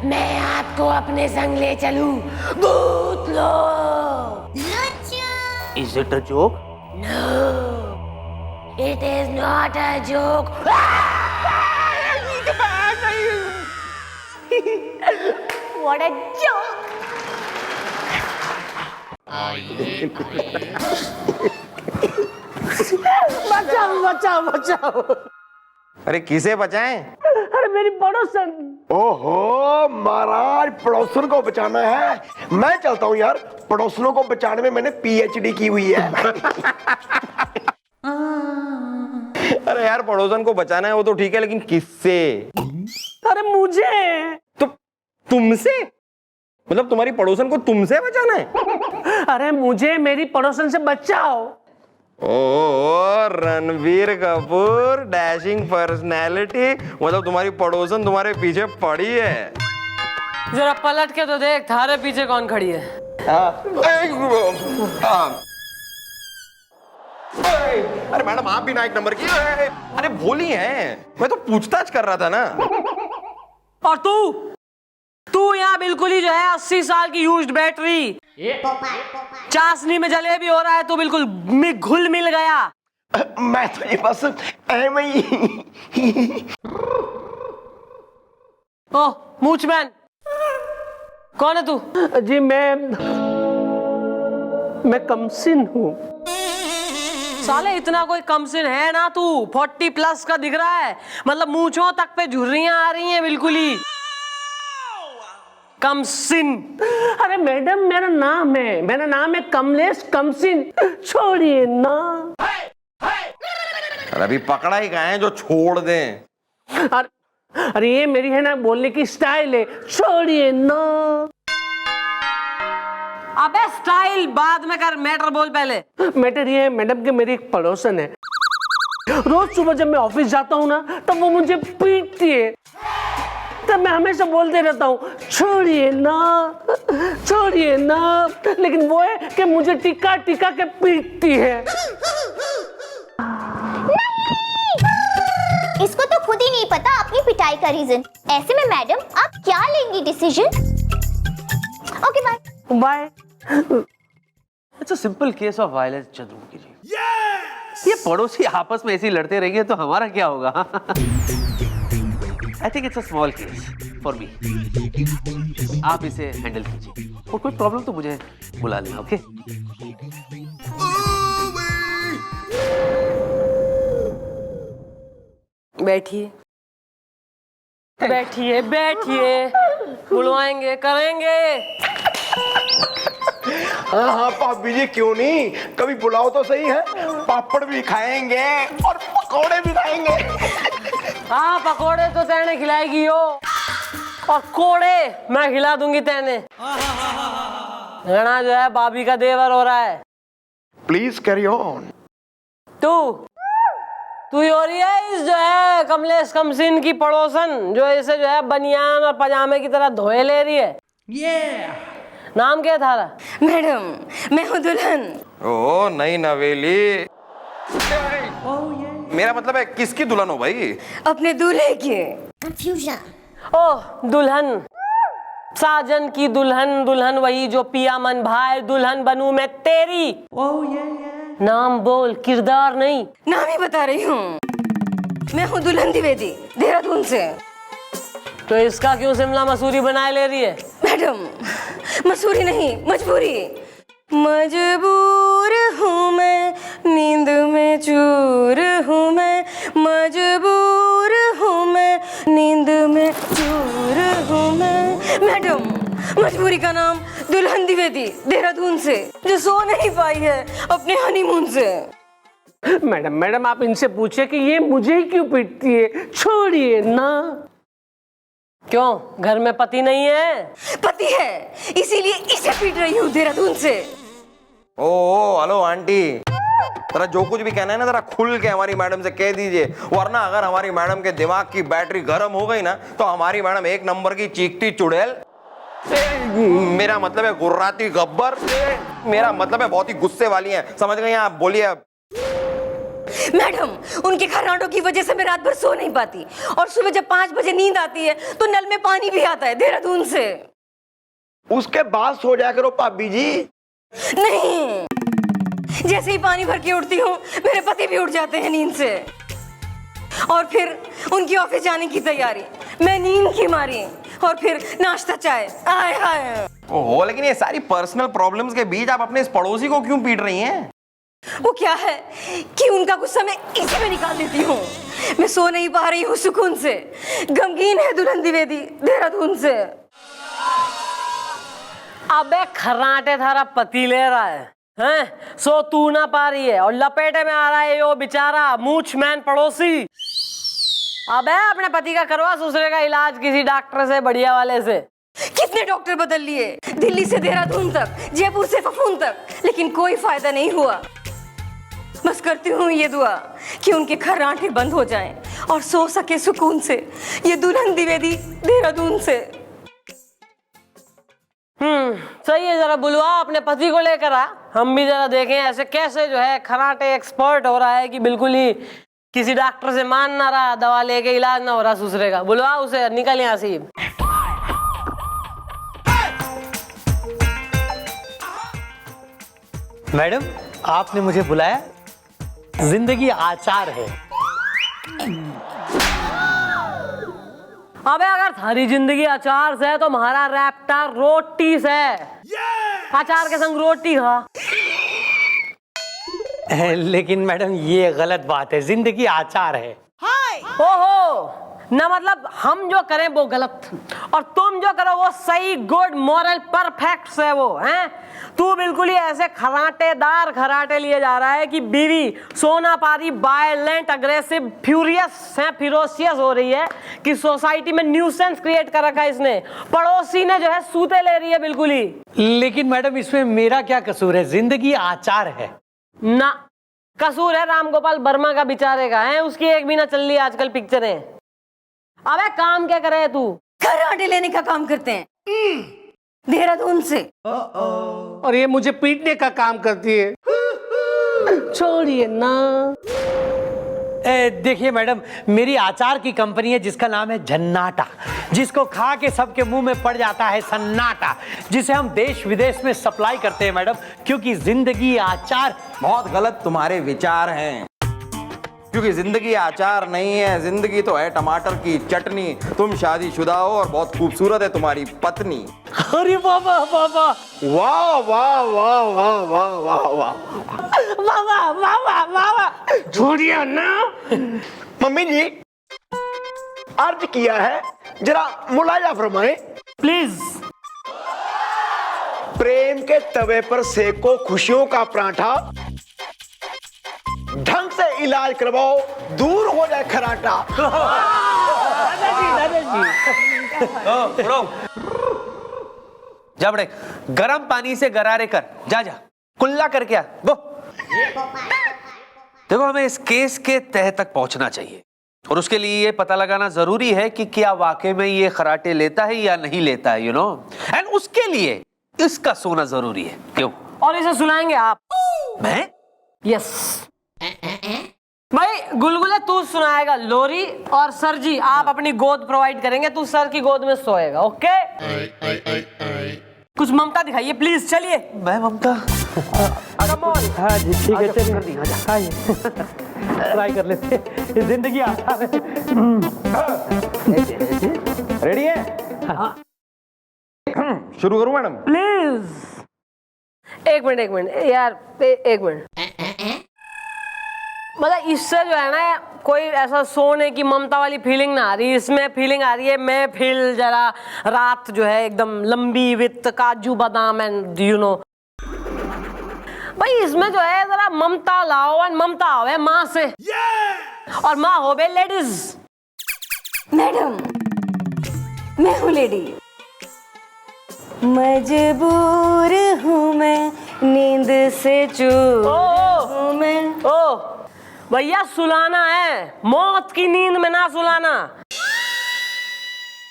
मैं आपको अपने संग ले चलूं भूत लोग। Is it a joke? No, it is not a joke. What a joke! बचाओ। अरे किसे बचाएं? अरे मेरी पड़ोसन। ओहो महाराज, पड़ोसन को बचाना है। मैं चलता हूँ यार, पड़ोसनों को बचाने में मैंने PhD की हुई है। अरे यार पड़ोसन को बचाना है वो तो ठीक है, लेकिन किससे? अरे मुझे। तो तुमसे? मतलब तुम्हारी पड़ोसन को तुमसे बचाना है? अरे मुझे मेरी पड़ोसन से बचाओ। ओ रणबीर कपूर, डैशिंग पर्सनैलिटी, मतलब तुम्हारी पड़ोसन तुम्हारे पीछे पड़ी है। जरा पलट के तो देख, थारे पीछे कौन खड़ी है? अरे मैडम आप भी ना एक नंबर की। अरे भोली हैं, मैं तो पूछताछ कर रहा था ना। और तू यहाँ बिल्कुल ही जो है 80 साल की यूज्ड बैटरी, चाशनी में जलेबी हो रहा है, तो बिल्कुल घुल मिल गया। मैं तो ये बस ऐमे ही। ओह मूचमैन, कौन है तू? जी मैं कमसिन हूँ। साले इतना कोई कमसिन है ना तू, 40+ का दिख रहा है, मतलब मूंछों तक पे झुर्रियां आ रही हैं बिल्कुल ही। कमसिन। अरे मैडम मेरा नाम है कमलेश कमसिन, छोड़िए ना। अरे अभी पकड़ा ही गए हैं जो छोड़ दें। अरे ये मेरी है ना बोलने की स्टाइल है, छोड़िए ना। अबे स्टाइल बाद में कर, मैटर बोल पहले। मैटर ये है मैडम के मेरी एक पड़ोसन है, रोज सुबह जब मैं ऑफिस जाता हूँ ना तब वो मुझे पीटती है, तब मैं हमेशा बोलते रहता हूँ छोड़िए ना, लेकिन वो है कि मुझे टिका टिका के पीटती है। इसको तो खुद ही नहीं पता अपनी पिटाई का रीजन। ऐसे में मैडम आप क्या लेंगी decision? Okay bye. Bye. It's a simple case of violence Chandramukhi ji. ये पड़ोसी आपस में ऐसे लड़ते रहेंगे तो हमारा क्या होगा? I think it's a small case for me. आप इसे हैंडल कीजिए और कोई प्रॉब्लम तो मुझे बुला लेना, ओके? बैठिए बुलवाएंगे, करेंगे। हाँ भाभी जी, क्यों नहीं, कभी बुलाओ तो सही है। पापड़ भी खाएंगे और पकौड़े भी खाएंगे। हाँ पकौड़े तो तेने खिलाएगी हो, और कोड़े मैं खिला दूंगी तेने। घना जो है भाभी का देवर हो रहा है। Please carry on. तू ही हो रही है इस जो है कमलेश कमसिन की पड़ोसन, जो इसे जो है बनियान और पजामे की तरह धोए ले रही है। नाम क्या थारा? मैडम मैं हूँ दुल्हन। ओ नई नवेली। मेरा मतलब है किसकी दुल्हन हो भाई? अपने दूल्हे की। कंफ्यूजन। ओह दुल्हन, साजन की दुल्हन, दुल्हन वही जो पिया मन भाई, दुल्हन बनूं मैं तेरी। नाम बोल, किरदार नहीं। नाम ही बता रही हूँ, मैं हूँ दुल्हन द्विवेदी, देहरादून से। तो इसका क्यों शिमला मसूरी बनाए ले रही है? मैडम, मजबूरी नहीं, मजबूरी। मजबूर हूँ मैं, नींद में चूर हूँ मैं, मजबूर हूँ मैं, नींद में चूर हूँ मैं। मैडम, मजबूरी का नाम दुल्हन द्विवेदी, देहरादून से, जो सो नहीं पाई है अपने हनीमून से। मैडम आप इनसे पूछे कि ये मुझे क्यों पीटती है, छोड़िए ना। क्यों, घर में पति नहीं है? पति है, इसीलिए इसे पीट रही हूँ देहरादून से। ओ हेलो आंटी, जरा जो कुछ भी कहना है ना जरा खुल के हमारी मैडम से कह दीजिए, वरना अगर हमारी मैडम के दिमाग की बैटरी गर्म हो गई ना तो हमारी मैडम एक नंबर की चीखती चुड़ैल, मेरा मतलब है गुर्राती गब्बर, मेरा मतलब है बहुत ही गुस्से वाली है, समझ गई आप? बोलिए। मैडम, उनके खर्राटों की वजह से मैं रात भर सो नहीं पाती, और सुबह जब 5 बजे नींद आती है तो नल में पानी भी आता है देहरादून से। उसके बाद सो जाया करो भाभी जी। नहीं, जैसे ही पानी भर के उठती हूँ मेरे पति भी उठ जाते हैं नींद से, और फिर उनकी ऑफिस जाने की तैयारी, मैं नींद की मारी, और फिर नाश्ता चाय, आय हाय। ओहो, लेकिन ये सारी पर्सनल प्रॉब्लम्स के बीच आप अपने इस पड़ोसी को क्यों पीट रही हैं? वो क्या है कि उनका गुस्सा मैं इसी में निकाल देती हूँ। मैं सो नहीं पा रही हूँ सुकून से, गमगीन है दुल्हन द्विवेदी देहरादून से। अबे खर्राटे थारा पति ले रहा है, हैं? सो तू ना पा रही है, और लपेटे में आ रहा है यो बेचारा मूछमैन पड़ोसी। अबे अपने पति का करवा दूसरे का इलाज किसी डॉक्टर से, बढ़िया वाले से। कितने डॉक्टर बदल लिए, दिल्ली से देहरादून तक, जयपुर से फफून तक, लेकिन कोई फायदा नहीं हुआ। बस करती हूँ ये दुआ कि उनके खर्राटे बंद हो जाएं और सो सके सुकून से ये दुल्हन द्विवेदी देहरादून से। सही है, जरा बुलवा अपने पति को लेकर आ, हम भी जरा देखें ऐसे कैसे जो है खर्राटे एक्सपर्ट हो रहा है कि बिल्कुल ही किसी डॉक्टर से मान ना रहा, दवा लेके इलाज ना हो रहा दूसरे का। बुलवा उसे, निकल यहाँ से। मैडम, आपने मुझे बुलाया, जिंदगी आचार है। अबे अगर थारी जिंदगी अचार से है तो हमारा रैप्टर रोटी से। अचार के संग रोटी खा। लेकिन मैडम ये गलत बात है, जिंदगी आचार है। ओहो, ना मतलब हम जो करें वो गलत और तुम जो करो वो सही, गुड, मॉरल, परफेक्ट है वो, हैं? तू बिल्कुल ही ऐसे खराटेदार खराटे लिए जा रहा है कि बीवी सोना पारी वायलेंट, अग्रेसिव, फ्यूरियस है, फिरोसियस हो रही है कि सोसाइटी में न्यूसेंस क्रिएट कर रखा है इसने। पड़ोसी ने जो है सूते ले रही है बिल्कुल ही। लेकिन मैडम इसमें मेरा क्या कसूर है, जिंदगी आचार है ना। कसूर है राम गोपाल वर्मा का बेचारे का, है? उसकी एक भी ना चल रही आजकल पिक्चरें। अबे काम क्या करे तू? खराटे लेने का काम करते हैं देहरादून से, और ये मुझे पीटने का काम करती है। छोड़िए ना। देखिए मैडम, मेरी आचार की कंपनी है जिसका नाम है झन्नाटा, जिसको खा के सबके मुंह में पड़ जाता है सन्नाटा, जिसे हम देश विदेश में सप्लाई करते हैं मैडम, क्योंकि जिंदगी आचार। बहुत गलत तुम्हारे विचार हैं, क्योंकि जिंदगी आचार नहीं है, जिंदगी तो है टमाटर की चटनी। तुम शादीशुदा हो और बहुत खूबसूरत है तुम्हारी पत्नी। अरे वाह वाह वाह वाह वाह वाह वाह वाह वाह वाह वाह वाह वाह वाह वाह वाह वाह। छोड़िए ना। मम्मी जी, अर्ज किया है, जरा मुलाजा फरमाए प्लीज। प्रेम के तवे पर सेको खुशियों का पराठा, ढंग से इलाज करवाओ, दूर हो जाए खराटा। जा बड़े, गरम पानी से गरारे कर, जा जा कुल्ला करके आ। गो। देखो, हमें इस केस के तह तक पहुंचना चाहिए, और उसके लिए ये पता लगाना जरूरी है कि क्या वाकई में ये खराटे लेता है या नहीं लेता है, यू नो। एंड उसके लिए इसका सोना जरूरी है। क्यों? और इसे सुनाएंगे आप? मैं? यस भाई, गुलगुले तू सुनाएगा लोरी, और सर जी आप अपनी गोद प्रोवाइड करेंगे, तू सर की गोद में सोएगा। ओके? कुछ ममता दिखाइए प्लीज। चलिए। मैं ममता? हाँ जी ठीक है, चलिए ट्राई कर लेते, जिंदगी आसान है। रेडी है? हाँ। शुरू करूं मैडम? प्लीज। एक मिनट यार, एक मिनट। मतलब इससे जो है ना कोई ऐसा सोने की ममता वाली फीलिंग ना आ रही, इसमें फीलिंग आ रही है मैं फील जरा रात जो है एकदम लंबी विथ काजू बादाम एंड यू नो। भाई इसमें जो है जरा ममता लाओ, एंड ममता हो है माँ से, और माँ हो बे लेडीज। मैडम मैं हूँ लेडी, मजबूर हूँ मैं, नींद से चूर हूँ मैं। ओ भैया सुलाना है, मौत की नींद में ना सुलाना।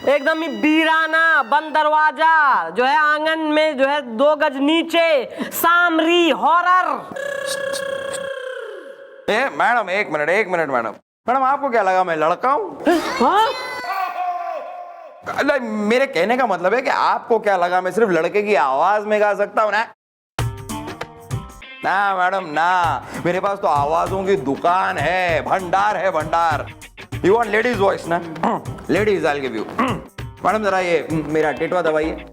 एकदम ही बीराना, बंद दरवाजा जो है, आंगन में जो है 2 गज नीचे, सामरी हॉरर। मैडम एक मिनट मैडम, आपको क्या लगा मैं लड़का हूँ? हाँ? मेरे कहने का मतलब है कि आपको क्या लगा मैं सिर्फ लड़के की आवाज में गा सकता हूँ ना? ना मैडम ना, मेरे पास तो आवाजों की दुकान है, भंडार है भंडार। यू वांट लेडीज वॉइस ना? Ladies I give you. Madam जरा ये मेरा टेटवा दबाइए।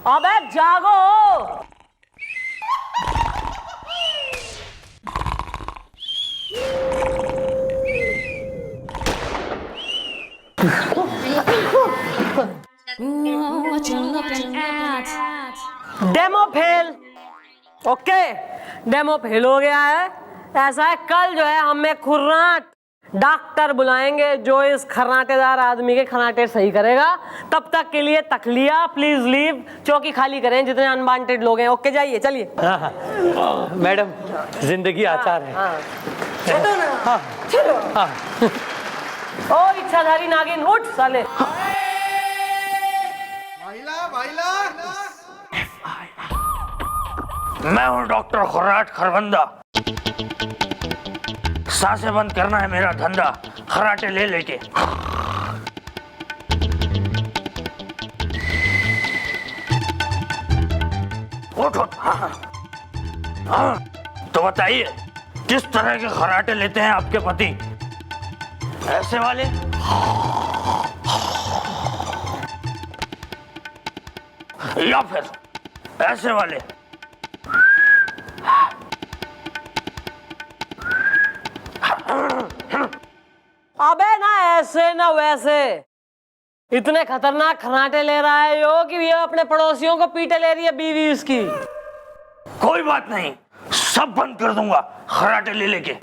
अबे जागो। Demo fail. Okay, demo fail हो गया है। ऐसा है कल जो है हमें खुर्राट डॉक्टर बुलाएंगे जो इस खर्राटेदार आदमी के खर्राटे सही करेगा। तब तक के लिए तकलिया प्लीज लीव, चौकी खाली करें जितने अनवांटेड लोग हैं। ओके जाइए, चलिए। मैडम जिंदगी आचार है। चलो ना, चलो। ओ इच्छाधारी नागिन उठ साले। मैं हूँ डॉक्टर खुर्राट खरबंदा। सांसें बंद करना है मेरा धंधा, खराटे ले लेके। उठ उठ। हाँ, तो बताइए किस तरह के खराटे लेते हैं आपके पति? ऐसे वाले, या फिर ऐसे वाले? अबे ना ऐसे ना वैसे। इतने खतरनाक खर्राटे ले रहा है यो कि ये अपने पड़ोसियों को पीटे ले रही है बीवी उसकी। कोई बात नहीं, सब बंद कर दूंगा खराटे ले लेके।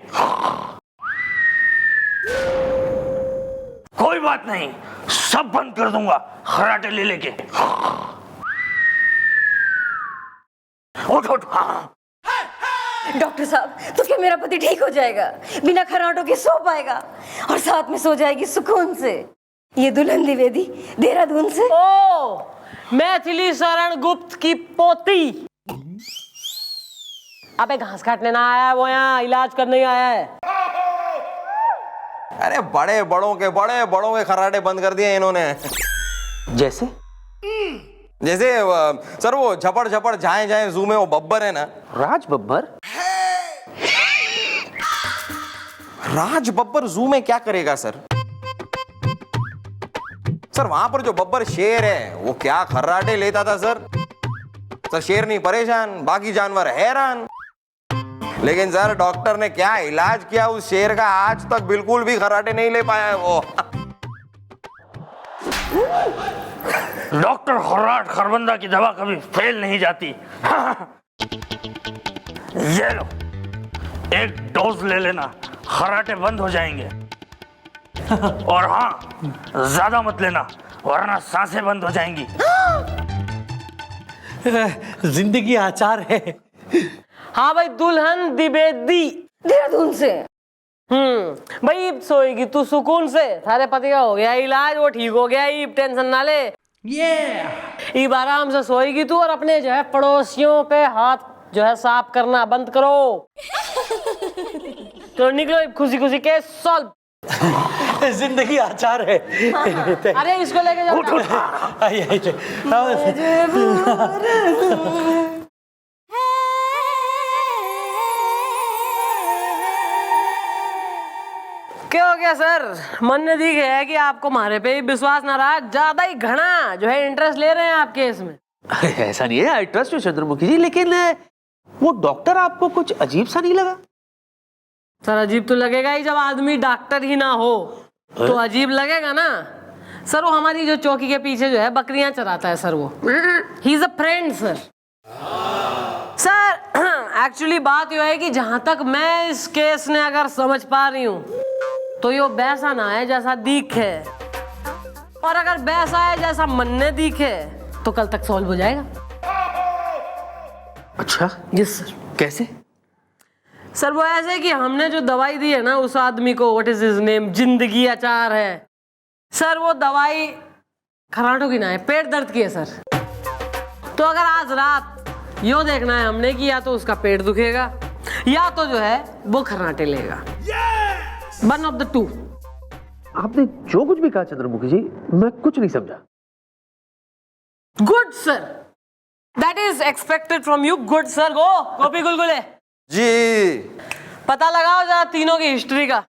कोई बात नहीं, सब बंद कर दूंगा खराटे ले लेके। उठ उठ। डॉक्टर साहब, तो क्या मेरा पति ठीक हो जाएगा? बिना खराटों के सो पाएगा और साथ में सो जाएगी सुकून से। ये दुल्हन द्विवेदी देहरादून से। ओ, मैथिली शरण गुप्त की पोती। अबे घास काटने ना आया है वो, यहाँ इलाज करने आया है। अरे बड़े बड़ों के खर्राटे बंद कर दिए इन्होंने। जैसे जैसे सर वो झपड़ झपड़ झाए झाए जू में वो बब्बर है ना, राज बब्बर। राज बब्बर जू में क्या करेगा सर? सर वहां पर जो बब्बर शेर है वो क्या खर्राटे लेता था सर? सर शेर नहीं परेशान, बाकी जानवर हैरान। लेकिन सर डॉक्टर ने क्या इलाज किया उस शेर का, आज तक बिल्कुल भी खर्राटे नहीं ले पाया है वो। डॉक्टर खुर्राट खरबंदा की दवा कभी फेल नहीं जाती। ये लो, एक डोज ले लेना, खर्राटे बंद हो जाएंगे। और हाँ, ज्यादा मत लेना वरना सांसें बंद हो जाएंगी। जिंदगी आचार है। हाँ भाई, दुल्हन द्विवेदी देहरादून से। भाई सोएगी तू सुकून से। थारे पति का हो गया इलाज, वो ठीक हो गया, ये टेंशन ना ले। ये आराम से सोएगी तू, और अपने जो है पड़ोसियों पे हाथ जो है साफ करना बंद करो। तो निकलो खुशी खुशी केस सॉल्व। जिंदगी आचार है। अरे इसको लेके जाओ। आइए क्या हो गया सर? मन ने दी है कि आपको हमारे पे ही विश्वास ना रहा, ज्यादा ही घना जो है इंटरेस्ट ले रहे हैं आप केस में। ऐसा नहीं है, आई ट्रस्ट यू चंद्रमुखी जी, लेकिन वो डॉक्टर आपको कुछ अजीब सा नहीं लगा? सर अजीब तो लगेगा ही, जब आदमी डॉक्टर ही ना हो तो अजीब लगेगा ना। सर वो हमारी जो चौकी के पीछे जो है बकरियां चराता है सर, वो he is a friend sir. Sir actually बात यह है कि जहां तक मैं इस केस ने अगर समझ पा रही हूँ तो ये वैसा ना है जैसा दिखे, और अगर वैसा है जैसा मन ने दिखे तो कल तक सॉल्व हो जाएगा। अच्छा यस सर। कैसे? सर वो ऐसे कि हमने जो दवाई दी है ना उस आदमी को, व्हाट इज हिज नेम, जिंदगी अचार है सर, वो दवाई खराटों की ना है, पेट दर्द की है सर। तो अगर आज रात यूं देखना है हमने कि या तो उसका पेट दुखेगा या तो जो है वो खर्राटे लेगा, वन ऑफ द टू। आपने जो कुछ भी कहा चंद्रमुखी जी, मैं कुछ नहीं समझा। Good sir, that is expected from you. Good sir. गो गोपी गुलगुले जी। पता लगाओ जरा तीनों की हिस्ट्री का।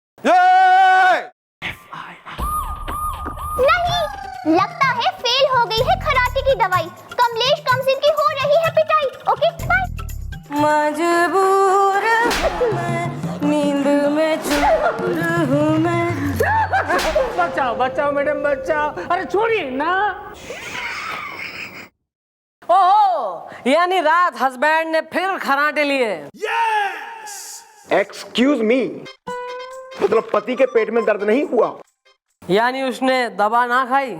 नहीं, लगता है फेल हो गई है खराटे की दवाई। कमलेश कमसिन की हो रही है पिटाई। Okay bye. मजबूर नींद में चूर हूँ मैं। बचाओ बचाओ मैडम बचाओ, अरे छोड़िए ना। ओहो, यानी रात हस्बैंड ने फिर खराटे लिए। एक्सक्यूज मी, मतलब पति के पेट में दर्द नहीं हुआ? यानी उसने दवा ना खाई?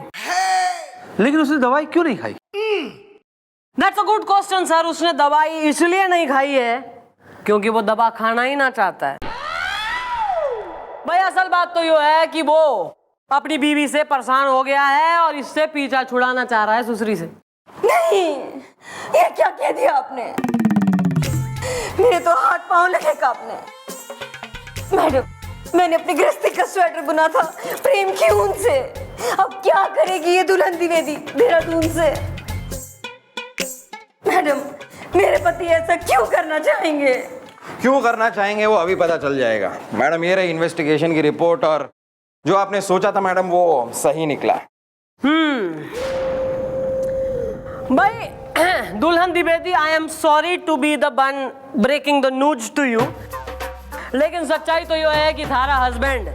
लेकिन उसने दवाई क्यों नहीं खाई? That's a good question sir. उसने दवाई इसलिए नहीं खाई है क्योंकि वो दवा खाना ही ना चाहता है। भाई असल बात तो ये है कि वो अपनी बीवी से परेशान हो गया है और इससे पीछा छुड़ाना चाह रहा है ससुरी से। नहीं, ये क्या कह दिया आपने? मेरे तो हाथ पांव लगे कांपने। मैडम, मैंने अपनी गृहस्थी का स्वेटर बुना था प्रेम की ऊन से। अब क्या करेगी ये दुल्हन द्विवेदी देहरादून से? मैडम, मेरे पति ऐसा क्यों करना चाहेंगे? क्यों करना चाहेंगे वो अभी पता चल जाएगा। मैडम ये रही इन्वेस्टिगेशन की रिपोर्ट, और जो आपने सोचा था मैडम वो सही निकला। भाई दुल्हन Dwivedi, I am sorry to be the one breaking the news to you, लेकिन सच्चाई तो ये है कि थारा हस्बैंड,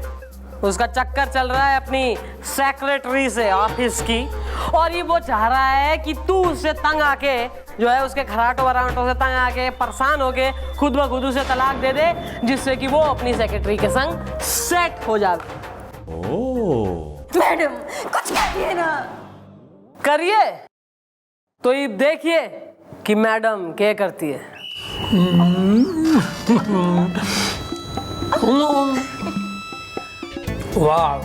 उसका चक्कर चल रहा है अपनी सेक्रेटरी से ऑफिस की, और ये वो चाह रहा है कि तू उससे तंग आके जो है उसके खराटों वराटों से तंग आके परेशान होके खुद ब खुद उसे तलाक दे दे, जिससे कि वो अपनी सेक्रेटरी के संग सेट हो जाए। मैडम कुछ करिए ना। करिए तो ये देखिए कि मैडम क्या करती है। वाह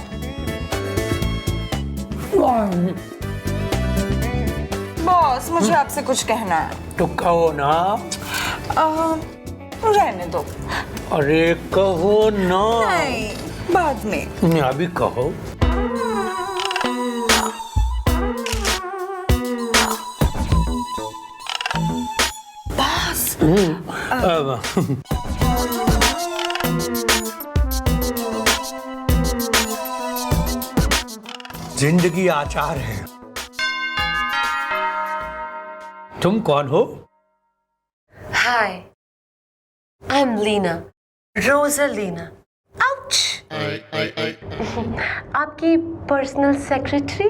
बॉस, मुझे आपसे कुछ कहना है। तो कहो ना। रहने दो। अरे कहो ना। नहीं, बाद में। नहीं, अभी कहो। बॉस। जिंदगी आचार है। तुम कौन हो? हाय, आई एम लीना, रोज़ालीना। आउच। आपकी पर्सनल सेक्रेटरी।